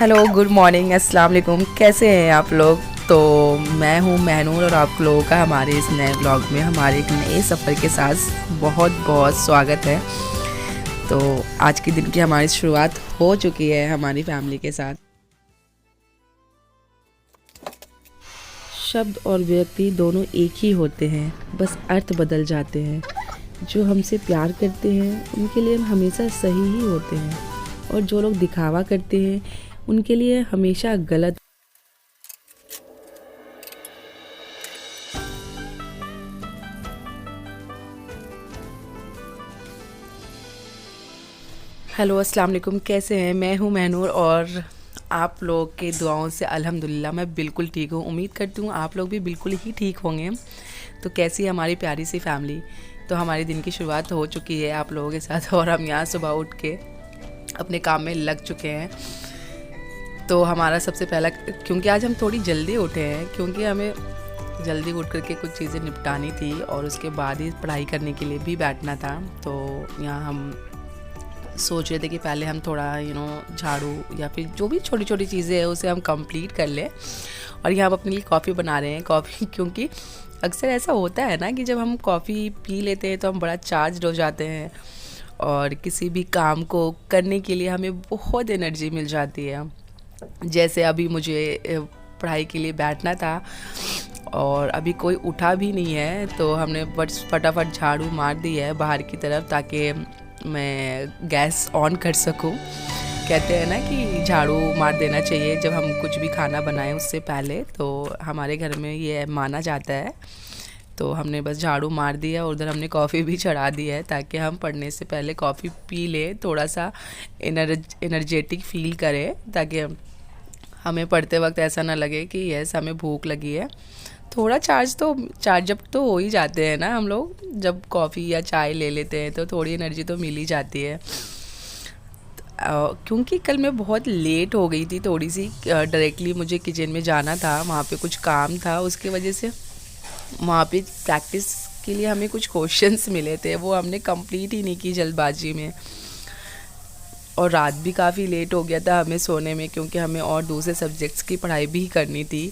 Hello, good morning, अस्सलाम वालेकुम। कैसे हैं आप लोग? तो मैं हूं महनूर और आप लोगों का हमारे इस नए ब्लॉग में हमारे एक नए सफ़र के साथ बहुत बहुत स्वागत है। तो आज के दिन की हमारी शुरुआत हो चुकी है हमारी फैमिली के साथ। शब्द और व्यक्ति दोनों एक ही होते हैं, बस अर्थ बदल जाते हैं। जो हमसे प्यार करते हैं उनके लिए हम हमेशा सही ही होते हैं, और जो लोग दिखावा करते हैं उनके लिए हमेशा गलत। हेलो, अस्सलाम वालेकुम। कैसे हैं? मैं हूं महनूर और आप लोग के दुआओं से अल्हम्दुलिल्लाह मैं बिल्कुल ठीक हूं। उम्मीद करती हूं आप लोग भी बिल्कुल ही ठीक होंगे। तो कैसी है हमारी प्यारी सी फैमिली? तो हमारे दिन की शुरुआत हो चुकी है आप लोगों के साथ और हम यहाँ सुबह उठ के अपने काम में लग चुके हैं। तो हमारा सबसे पहला, क्योंकि आज हम थोड़ी जल्दी उठे हैं, क्योंकि हमें जल्दी उठ करके कुछ चीज़ें निपटानी थी और उसके बाद ही पढ़ाई करने के लिए भी बैठना था। तो यहाँ हम सोच रहे थे कि पहले हम थोड़ा झाड़ू या फिर जो भी छोटी छोटी चीज़ें हैं उसे हम कंप्लीट कर लें। और यहाँ हम अपने लिए कॉफ़ी बना रहे हैं। कॉफ़ी क्योंकि अक्सर ऐसा होता है ना कि जब हम कॉफ़ी पी लेते हैं तो हम बड़ा चार्ज हो जाते हैं और किसी भी काम को करने के लिए हमें बहुत एनर्जी मिल जाती है। जैसे अभी मुझे पढ़ाई के लिए बैठना था और अभी कोई उठा भी नहीं है, तो हमने बस फटाफट झाड़ू मार दी है बाहर की तरफ ताकि मैं गैस ऑन कर सकूं। कहते हैं ना कि झाड़ू मार देना चाहिए जब हम कुछ भी खाना बनाएं उससे पहले, तो हमारे घर में ये माना जाता है। तो हमने बस झाड़ू मार दिया और उधर हमने कॉफ़ी भी चढ़ा दी है ताकि हम पढ़ने से पहले कॉफ़ी पी लें, थोड़ा सा एनर्जेटिक फील करें, ताकि हमें पढ़ते वक्त ऐसा ना लगे कि यस हमें भूख लगी है। थोड़ा चार्ज अप तो हो ही जाते हैं ना हम लोग, जब कॉफ़ी या चाय ले लेते हैं तो थोड़ी एनर्जी तो मिल ही जाती है। क्योंकि कल मैं बहुत लेट हो गई थी थोड़ी सी, डायरेक्टली मुझे किचन में जाना था, वहाँ पे कुछ काम था, उसके वजह से वहाँ पे प्रैक्टिस के लिए हमें कुछ क्वेश्चंस मिले थे, वो हमने कंप्लीट ही नहीं की जल्दबाजी में। और रात भी काफ़ी लेट हो गया था हमें सोने में, क्योंकि हमें और दूसरे सब्जेक्ट्स की पढ़ाई भी करनी थी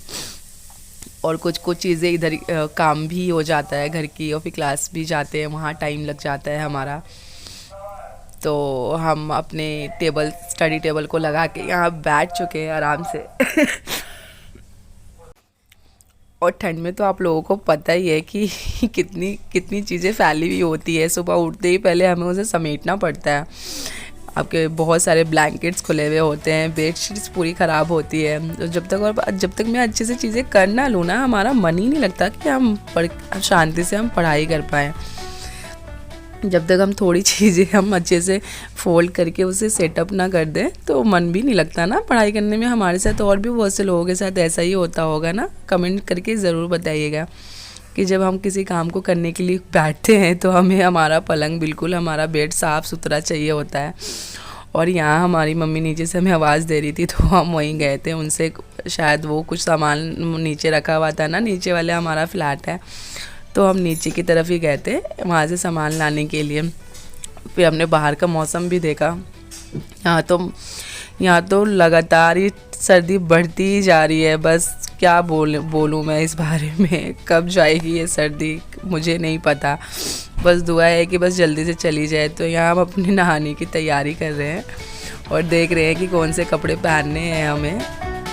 और कुछ चीज़ें इधर काम भी हो जाता है घर की, और फिर क्लास भी जाते हैं, वहाँ टाइम लग जाता है हमारा। तो हम अपने स्टडी टेबल को लगा के यहाँ बैठ चुके हैं आराम से। और ठंड में तो आप लोगों को पता ही है कि कितनी कितनी चीज़ें फैली हुई होती है। सुबह उठते ही पहले हमें उसे समेटना पड़ता है। आपके बहुत सारे ब्लैंकेट्स खुले हुए होते हैं, बेडशीट्स पूरी ख़राब होती है। तो जब तक मैं अच्छे से चीज़ें कर ना लूँ ना, हमारा मन ही नहीं लगता कि हम शांति से हम पढ़ाई कर पाएँ। जब तक हम थोड़ी चीज़ें हम अच्छे से फोल्ड करके उसे सेटअप ना कर दें तो मन भी नहीं लगता ना पढ़ाई करने में। हमारे साथ और भी बहुत से लोगों के साथ ऐसा ही होता होगा ना, कमेंट करके ज़रूर बताइएगा कि जब हम किसी काम को करने के लिए बैठते हैं तो हमें हमारा पलंग बिल्कुल, हमारा बेड साफ़ सुथरा चाहिए होता है। और यहाँ हमारी मम्मी नीचे से हमें आवाज़ दे रही थी तो हम वहीं गए थे उनसे, शायद वो कुछ सामान नीचे रखा हुआ था ना, नीचे वाले हमारा फ्लैट है, तो हम नीचे की तरफ ही गए थे वहाँ से सामान लाने के लिए। फिर हमने बाहर का मौसम भी देखा। यहाँ तो लगातार ही सर्दी बढ़ती ही जा रही है। बस क्या बोलूँ मैं इस बारे में, कब जाएगी ये सर्दी मुझे नहीं पता। बस दुआ है कि बस जल्दी से चली जाए। तो यहाँ हम अपनी नहाने की तैयारी कर रहे हैं और देख रहे हैं कि कौन से कपड़े पहनने हैं हमें,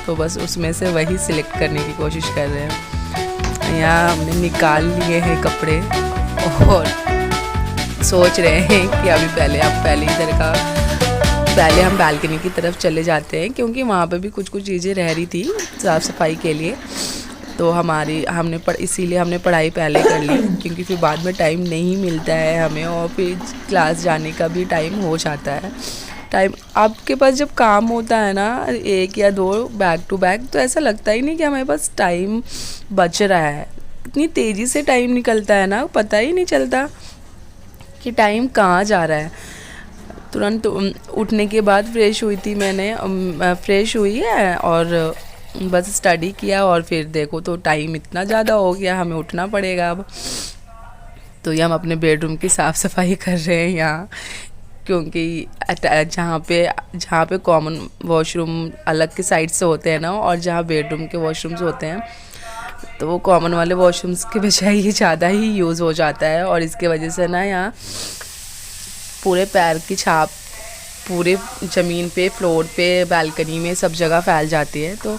तो बस उसमें से वही सिलेक्ट करने की कोशिश कर रहे हैं। यहाँ हमने निकाल लिए हैं कपड़े और सोच रहे हैं कि अभी पहले हम बालकनी की तरफ चले जाते हैं, क्योंकि वहाँ पे भी कुछ चीज़ें रह रही थी साफ़ सफाई के लिए। तो इसीलिए हमने पढ़ाई पहले कर ली, क्योंकि फिर बाद में टाइम नहीं मिलता है हमें और फिर क्लास जाने का भी टाइम हो जाता है। टाइम आपके पास जब काम होता है ना, एक या दो बैक टू बैक, तो ऐसा लगता ही नहीं कि हमारे पास टाइम बच रहा है। इतनी तेज़ी से टाइम निकलता है ना, पता ही नहीं चलता कि टाइम कहाँ जा रहा है। तुरंत उठने के बाद फ्रेश हुई थी मैंने, फ्रेश हुई है और बस स्टडी किया, और फिर देखो तो टाइम इतना ज़्यादा हो गया, हमें उठना पड़ेगा अब। तो ये हम अपने बेडरूम की साफ़ सफाई कर रहे हैं यहाँ। क्योंकि जहाँ पे कॉमन वॉशरूम अलग के साइड से होते हैं ना, और जहाँ बेडरूम के वॉशरूम्स होते हैं, तो वो कॉमन वाले वॉशरूम्स के बजाय ये ज़्यादा ही यूज़ हो जाता है। और इसके वजह से ना यहाँ पूरे पैर की छाप पूरे ज़मीन पे, फ्लोर पे, बालकनी में सब जगह फैल जाती है। तो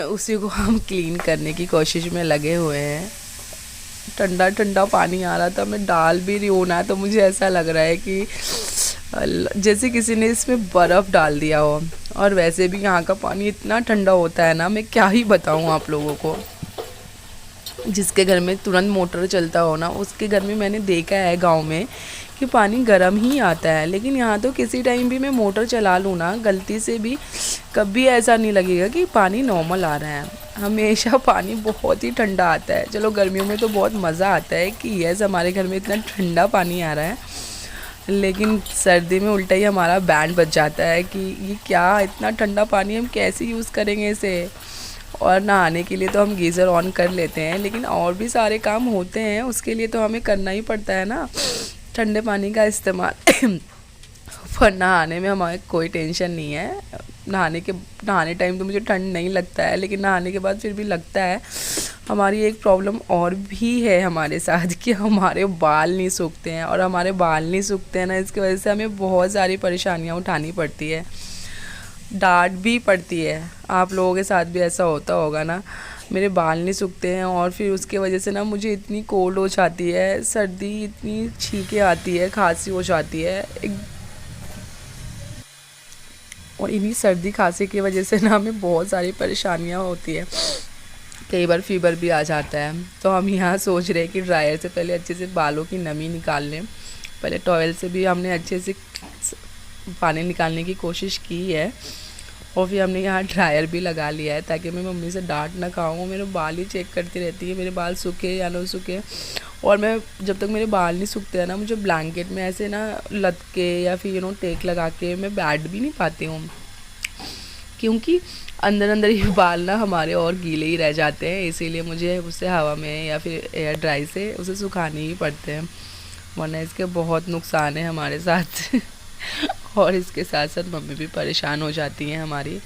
उसी को हम क्लीन करने की कोशिश में लगे हुए हैं। ठंडा ठंडा पानी आ रहा था, मैं डाल भी रही हूँ ना, तो मुझे ऐसा लग रहा है कि जैसे किसी ने इसमें बर्फ़ डाल दिया हो। और वैसे भी यहाँ का पानी इतना ठंडा होता है ना, मैं क्या ही बताऊँ आप लोगों को। जिसके घर में तुरंत मोटर चलता हो ना, उसके घर में मैंने देखा है गांव में कि पानी गर्म ही आता है। लेकिन यहाँ तो किसी टाइम भी मैं मोटर चला लूँ ना, गलती से भी कभी ऐसा नहीं लगेगा कि पानी नॉर्मल आ रहा है। हमेशा पानी बहुत ही ठंडा आता है। चलो गर्मियों में तो बहुत मज़ा आता है कि यस हमारे घर में इतना ठंडा पानी आ रहा है, लेकिन सर्दी में उल्टा ही हमारा बैंड बज जाता है कि ये क्या इतना ठंडा पानी हम कैसे यूज़ करेंगे इसे। और नहाने के लिए तो हम गीज़र ऑन कर लेते हैं, लेकिन और भी सारे काम होते हैं, उसके लिए तो हमें करना ही पड़ता है ना ठंडे पानी का इस्तेमाल। पर नहाने में हमारे कोई टेंशन नहीं है। नहाने टाइम तो मुझे ठंड नहीं लगता है, लेकिन नहाने के बाद फिर भी लगता है। हमारी एक प्रॉब्लम और भी है हमारे साथ कि हमारे बाल नहीं सूखते हैं, और हमारे बाल नहीं सूखते हैं ना, इसकी वजह से हमें बहुत सारी परेशानियाँ उठानी पड़ती है, डांट भी पड़ती है। आप लोगों के साथ भी ऐसा होता होगा ना। मेरे बाल नहीं सूखते हैं, और फिर उसके वजह से ना मुझे इतनी कोल्ड हो जाती है, सर्दी इतनी छींकें आती है, खांसी हो जाती है और इन्हीं सर्दी खांसी की वजह से ना हमें बहुत सारी परेशानियां होती है। कई बार फीवर भी आ जाता है। तो हम यहाँ सोच रहे हैं कि ड्रायर से पहले अच्छे से बालों की नमी निकाल लें। पहले टॉवल से भी हमने अच्छे से पानी निकालने की कोशिश की है, और फिर हमने यहाँ ड्रायर भी लगा लिया है ताकि मैं मम्मी से डांट ना खाऊँ। मेरे बाल ही चेक करती रहती है, मेरे बाल सूखे या ना सूखे। और मैं जब तक मेरे बाल नहीं सूखते हैं ना, मुझे ब्लैंकेट में ऐसे ना लद के या फिर टेक लगा के मैं बैठ भी नहीं पाती हूँ, क्योंकि अंदर अंदर ही बाल ना हमारे और गीले ही रह जाते हैं। इसीलिए मुझे उसे हवा में या फिर एयर ड्राई से उसे सुखाने ही पड़ते हैं, वरना इसके बहुत नुकसान है हमारे साथ। और इसके साथ साथ मम्मी भी परेशान हो जाती हैं हमारी।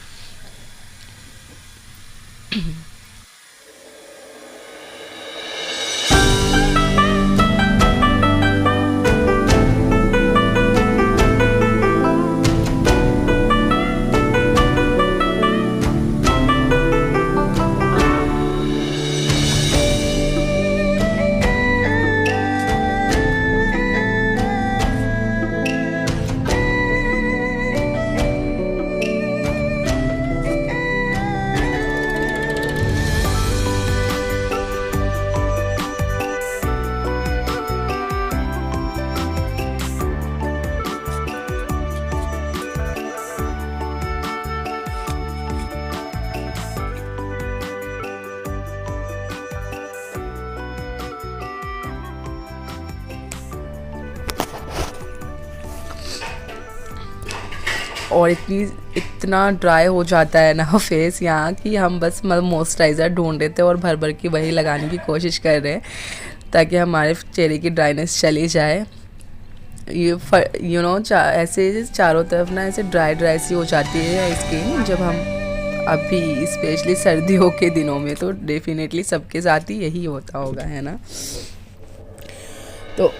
और इतना ड्राई हो जाता है ना फेस यहाँ कि हम बस मॉइस्चराइज़र ढूंढ रहे थे और भर भर के वही लगाने की कोशिश कर रहे हैं ताकि हमारे चेहरे की ड्राइनेस चली जाए। ये ऐसे चारों तरफ ना ऐसे ड्राई सी हो जाती है स्किन जब हम अभी स्पेशली सर्दियों के दिनों में, तो डेफिनेटली सबके साथ ही यही होता होगा, है ना। तो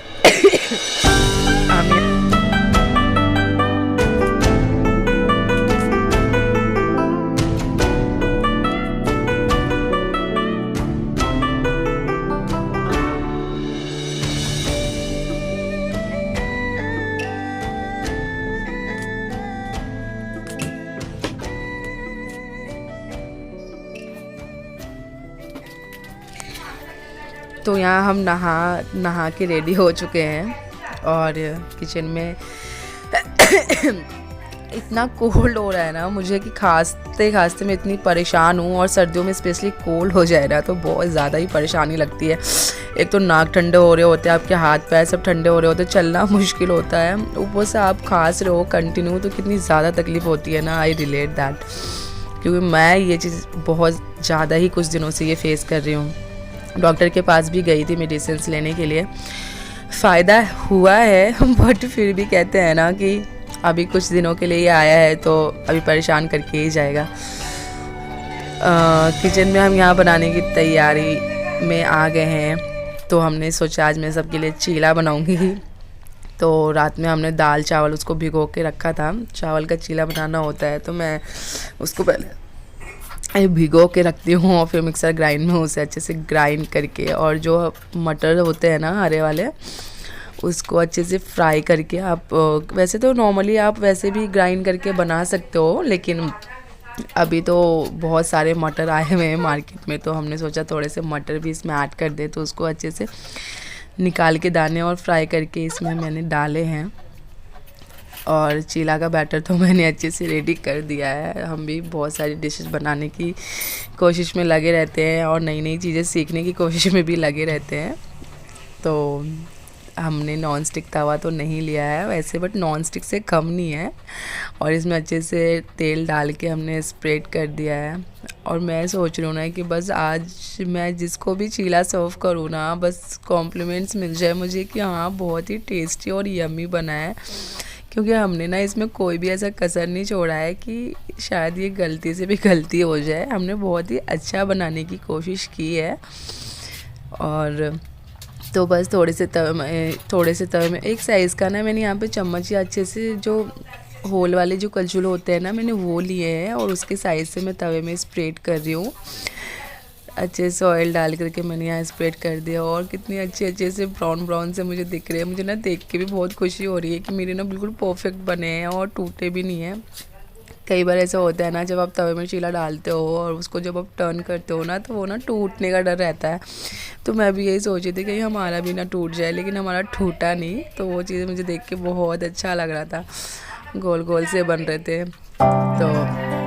तो यहाँ हम नहा के रेडी हो चुके हैं और किचन में इतना कोल्ड हो रहा है ना मुझे कि खांसते मैं इतनी परेशान हूँ। और सर्दियों में स्पेशली कोल्ड हो जाए ना तो बहुत ज़्यादा ही परेशानी लगती है। एक तो नाक ठंडे हो रहे होते हैं, आपके हाथ पैर सब ठंडे हो रहे होते हैं, चलना मुश्किल होता है। ऊपर से आप खांस रहे हो कंटिन्यू, तो कितनी ज़्यादा तकलीफ़ होती है ना। आई रिलेट दैट, क्योंकि मैं ये चीज़ बहुत ज़्यादा ही कुछ दिनों से ये फेस कर रही हूँ। डॉक्टर के पास भी गई थी मेडिसिन लेने के लिए, फ़ायदा हुआ है बट फिर भी कहते हैं ना कि अभी कुछ दिनों के लिए ये आया है तो अभी परेशान करके ही जाएगा। किचन में हम यहाँ बनाने की तैयारी में आ गए हैं। तो हमने सोचा आज मैं सबके लिए चीला बनाऊंगी। तो रात में हमने दाल चावल उसको भिगो के रखा था। चावल का चीला बनाना होता है तो मैं उसको पहले भिगो के रखती हूँ और फिर मिक्सर ग्राइंड में उसे अच्छे से ग्राइंड करके, और जो मटर होते हैं ना हरे वाले, उसको अच्छे से फ्राई करके आप वैसे तो नॉर्मली आप वैसे भी ग्राइंड करके बना सकते हो, लेकिन अभी तो बहुत सारे मटर आए हुए हैं मार्केट में, तो हमने सोचा थोड़े से मटर भी इसमें ऐड कर दे। तो उसको अच्छे से निकाल के दाने और फ्राई करके इसमें मैंने डाले हैं। और चीला का बैटर तो मैंने अच्छे से रेडी कर दिया है। हम भी बहुत सारी डिशेस बनाने की कोशिश में लगे रहते हैं और नई नई चीज़ें सीखने की कोशिश में भी लगे रहते हैं। तो हमने नॉन स्टिक तवा तो नहीं लिया है वैसे, बट नॉन स्टिक से कम नहीं है। और इसमें अच्छे से तेल डाल के हमने स्प्रेड कर दिया है। और मैं सोच रही हूँ ना कि बस आज मैं जिसको भी चीला सर्व करूँ ना, बस कॉम्प्लीमेंट्स मिल जाए मुझे कि हाँ बहुत ही टेस्टी और यम्मी बना है। क्योंकि हमने ना इसमें कोई भी ऐसा कसर नहीं छोड़ा है कि शायद ये गलती से भी गलती हो जाए। हमने बहुत ही अच्छा बनाने की कोशिश की है। और तो बस थोड़े से तवे में एक साइज़ का ना मैंने यहाँ पे चम्मच या अच्छे से जो होल वाले जो कलछुल होते हैं ना, मैंने वो लिए हैं और उसके साइज़ से मैं तवे में स्प्रेड कर रही हूँ। अच्छे से ऑयल डाल करके मैंने यहाँ स्प्रेड कर दिया और कितनी अच्छे से ब्राउन ब्राउन से मुझे दिख रहे हैं। मुझे ना देख के भी बहुत खुशी हो रही है कि मेरे ना बिल्कुल परफेक्ट बने हैं और टूटे भी नहीं हैं। कई बार ऐसा होता है ना, जब आप तवे में चीला डालते हो और उसको जब आप टर्न करते हो ना, तो वो ना टूटने का डर रहता है। तो मैं भी यही सोची थी कि हमारा भी ना टूट जाए, लेकिन हमारा टूटा नहीं। तो वो चीज़ मुझे देख के बहुत अच्छा लग रहा था। गोल गोल से बन रहे थे। तो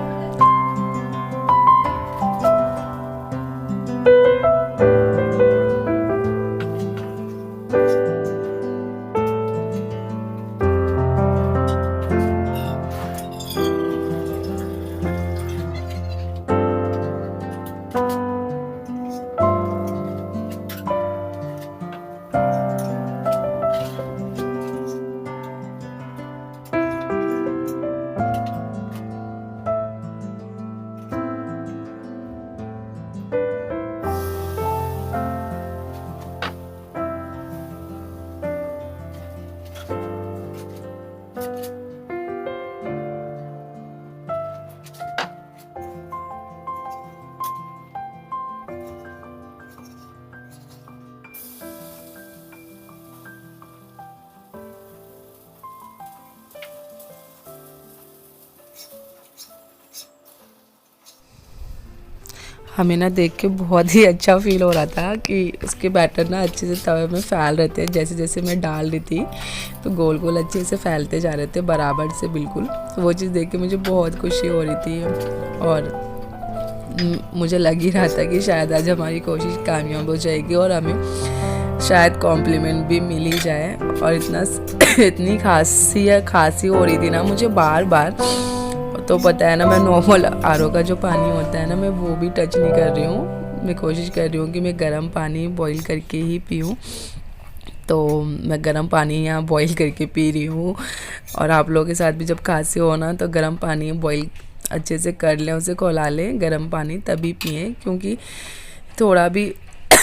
हमें ना देख के बहुत ही अच्छा फील हो रहा था कि उसके बैटर ना अच्छे से तवे में फैल रहे थे। जैसे जैसे मैं डाल रही थी तो गोल गोल अच्छे से फैलते जा रहे थे बराबर से, बिल्कुल। तो वो चीज़ देख के मुझे बहुत खुशी हो रही थी। और मुझे लग ही रहा था कि शायद आज हमारी कोशिश कामयाब हो जाएगी और हमें शायद कॉम्प्लीमेंट भी मिल ही जाए। और इतनी खांसी हो रही थी ना मुझे बार बार। तो पता है ना, मैं नॉर्मल आरओ का जो पानी होता है ना, मैं वो भी टच नहीं कर रही हूँ। मैं कोशिश कर रही हूँ कि मैं गर्म पानी बॉईल करके ही पीऊँ। तो मैं गर्म पानी यहाँ बॉईल करके पी रही हूँ। और आप लोगों के साथ भी जब खांसी हो ना, तो गर्म पानी बॉईल अच्छे से कर लें, उसे खौला लें गर्म पानी, तभी पिएँ। क्योंकि थोड़ा भी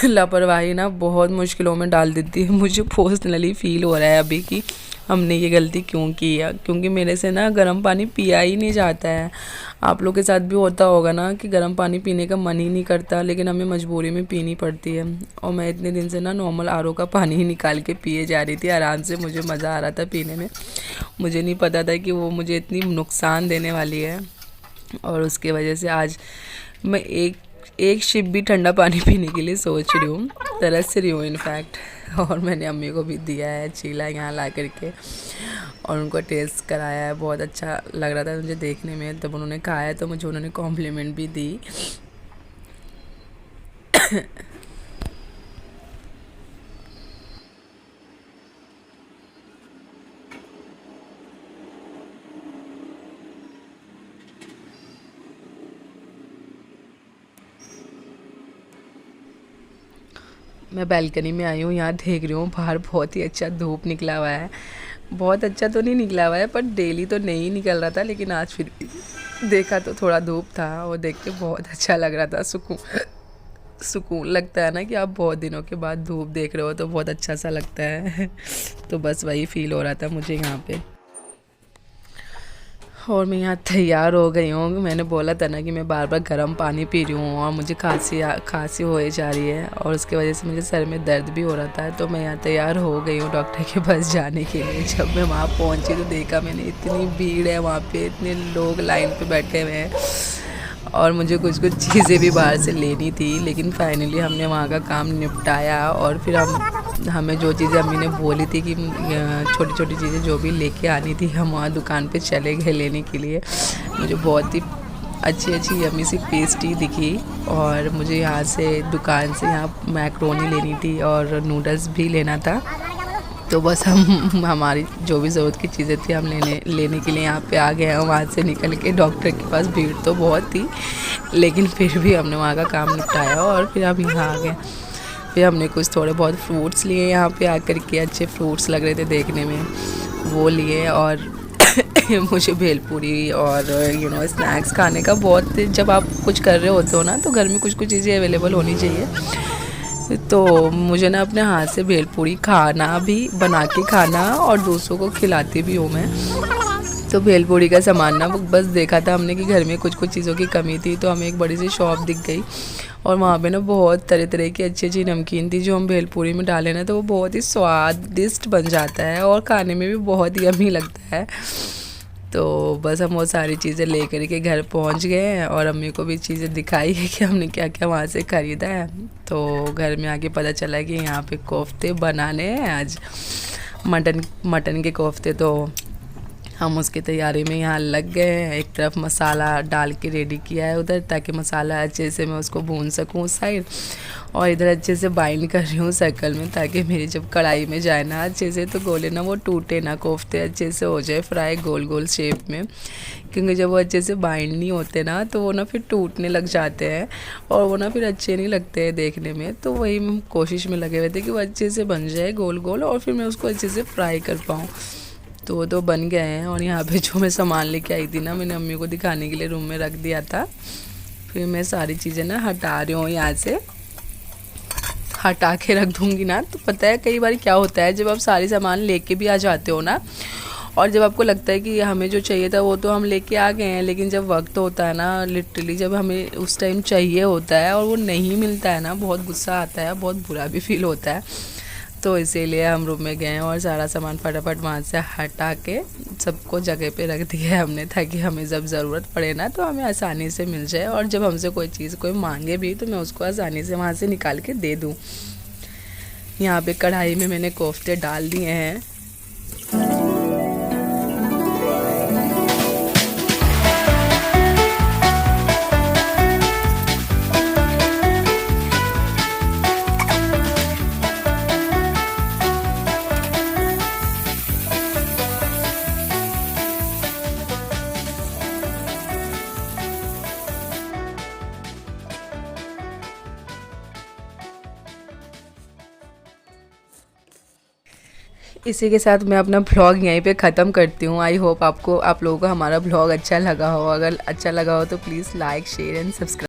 लापरवाही ना बहुत मुश्किलों में डाल देती है। मुझे पर्सनली फ़ील हो रहा है अभी कि हमने ये गलती क्यों की है, क्योंकि मेरे से ना गर्म पानी पिया ही नहीं जाता है। आप लोग के साथ भी होता होगा ना कि गर्म पानी पीने का मन ही नहीं करता, लेकिन हमें मजबूरी में पीनी पड़ती है। और मैं इतने दिन से ना नॉर्मल आरओ का पानी ही निकाल के पिए जा रही थी आराम से। मुझे मज़ा आ रहा था पीने में। मुझे नहीं पता था कि वो मुझे इतनी नुकसान देने वाली है। और उसके वजह से आज मैं एक शिप भी ठंडा पानी पीने के लिए सोच रही हूँ, तरस रही हूँ इनफैक्ट। और मैंने अम्मी को भी दिया है चीला यहाँ ला करके और उनको टेस्ट कराया है। बहुत अच्छा लग रहा था मुझे देखने में। तब उन्होंने खाया तो मुझे उन्होंने कॉम्प्लीमेंट भी दी। मैं बालकनी में आई हूँ, यहाँ देख रही हूँ बाहर बहुत ही अच्छा धूप निकला हुआ है। बहुत अच्छा तो नहीं निकला हुआ है पर डेली तो नहीं निकल रहा था, लेकिन आज फिर भी देखा तो थोड़ा धूप था और देख के बहुत अच्छा लग रहा था। सुकून लगता है ना कि आप बहुत दिनों के बाद धूप देख रहे हो तो बहुत अच्छा सा लगता है। तो बस वही फील हो रहा था मुझे यहाँ पे। और मैं यहाँ तैयार हो गई हूँ। मैंने बोला था ना कि मैं बार बार गर्म पानी पी रही हूँ और मुझे खांसी हो जा रही है और उसकी वजह से मुझे सर में दर्द भी हो रहा था। तो मैं यहाँ तैयार हो गई हूँ डॉक्टर के पास जाने के लिए। जब मैं वहाँ पहुँची तो देखा मैंने इतनी भीड़ है वहाँ पे, इतने लोग लाइन पे बैठे हुए हैं और मुझे कुछ चीज़ें भी बाहर से लेनी थी। लेकिन फाइनली हमने वहाँ का काम निपटाया और फिर हमें जो चीज़ें अम्मी ने बोली थी कि छोटी छोटी चीज़ें जो भी लेके आनी थी हम वहाँ दुकान पे चले गए लेने के लिए। मुझे बहुत ही अच्छी यम्मी सी पेस्ट्री दिखी और मुझे यहाँ से दुकान से यहाँ मैक्रोनी लेनी थी और नूडल्स भी लेना था। तो बस हम हमारी जो भी ज़रूरत की चीज़ें थी हम लेने के लिए यहाँ पे आ गए हैं। वहाँ से निकल के डॉक्टर के पास भीड़ तो बहुत थी, लेकिन फिर भी हमने वहाँ का काम निपटाया और फिर हम यहाँ आ गए। फिर हमने कुछ थोड़े बहुत फ्रूट्स लिए यहाँ पे आकर के, अच्छे फ्रूट्स लग रहे थे देखने में, वो लिए। और मुझे भेलपूरी और स्नैक्स खाने का बहुत, जब आप कुछ कर रहे होते हो ना तो घर में कुछ चीज़ें अवेलेबल होनी चाहिए। तो मुझे ना अपने हाथ से भेलपूरी खाना भी, बना के खाना और दूसरों को खिलाती भी हूँ मैं। तो भेलपूरी का सामान ना बस देखा था हमने कि घर में कुछ चीज़ों की कमी थी, तो हमें एक बड़ी सी शॉप दिख गई और वहाँ पे ना बहुत तरह की अच्छी नमकीन थी जो हम भेलपूरी में डालें ना तो वो बहुत ही स्वादिष्ट बन जाता है और खाने में भी बहुत ही यम्मी लगता है। तो बस हम वो सारी चीज़ें ले कर के घर पहुंच गए हैं और अम्मी को भी चीज़ें दिखाई है कि हमने क्या क्या वहाँ से ख़रीदा है। तो घर में आके पता चला कि यहाँ पे कोफ्ते बनाने हैं आज, मटन के कोफ्ते। तो हम उसकी तैयारी में यहाँ लग गए हैं। एक तरफ मसाला डाल के रेडी किया है उधर, ताकि मसाला अच्छे से मैं उसको भून सकूँ उस साइड, और इधर अच्छे से बाइंड कर रही हूँ सर्कल में, ताकि मेरी जब कढ़ाई में जाए ना अच्छे से तो गोले ना वो टूटे ना, कोफ्ते अच्छे से हो जाए फ्राई गोल शेप में। क्योंकि जब वो अच्छे से बाइंड नहीं होते ना तो वो ना फिर टूटने लग जाते हैं और वो ना फिर अच्छे नहीं लगते हैं देखने में। तो वही हम कोशिश में लगे हुए थे कि वो अच्छे से बन जाए गोल और फिर मैं उसको अच्छे से फ्राई कर पाऊँ। तो वो तो बन गए हैं। और यहाँ पे जो मैं सामान लेके आई थी ना, मैंने अम्मी को दिखाने के लिए रूम में रख दिया था। फिर मैं सारी चीज़ें ना हटा रही हूँ, यहाँ से हटा के रख दूँगी ना। तो पता है कई बार क्या होता है, जब आप सारी सामान लेके भी आ जाते हो ना और जब आपको लगता है कि हमें जो चाहिए था वो तो हम लेके आ गए हैं, लेकिन जब वक्त होता है ना, लिटरली जब हमें उस टाइम चाहिए होता है और वो नहीं मिलता है ना, बहुत गुस्सा आता है, बहुत बुरा भी फील होता है। तो इसीलिए हम रूम में गए और सारा सामान फटाफट वहाँ से हटा के सबको जगह पे रख दिया है हमने, ताकि हमें जब ज़रूरत पड़े ना तो हमें आसानी से मिल जाए और जब हमसे कोई चीज़ कोई मांगे भी तो मैं उसको आसानी से वहाँ से निकाल के दे दूँ। यहाँ पे कढ़ाई में मैंने कोफ्ते डाल दिए हैं। इसी के साथ मैं अपना ब्लॉग यहीं पे ख़त्म करती हूँ। आई होप आप लोगों को हमारा ब्लॉग अच्छा लगा हो। अगर अच्छा लगा हो तो please like share and subscribe.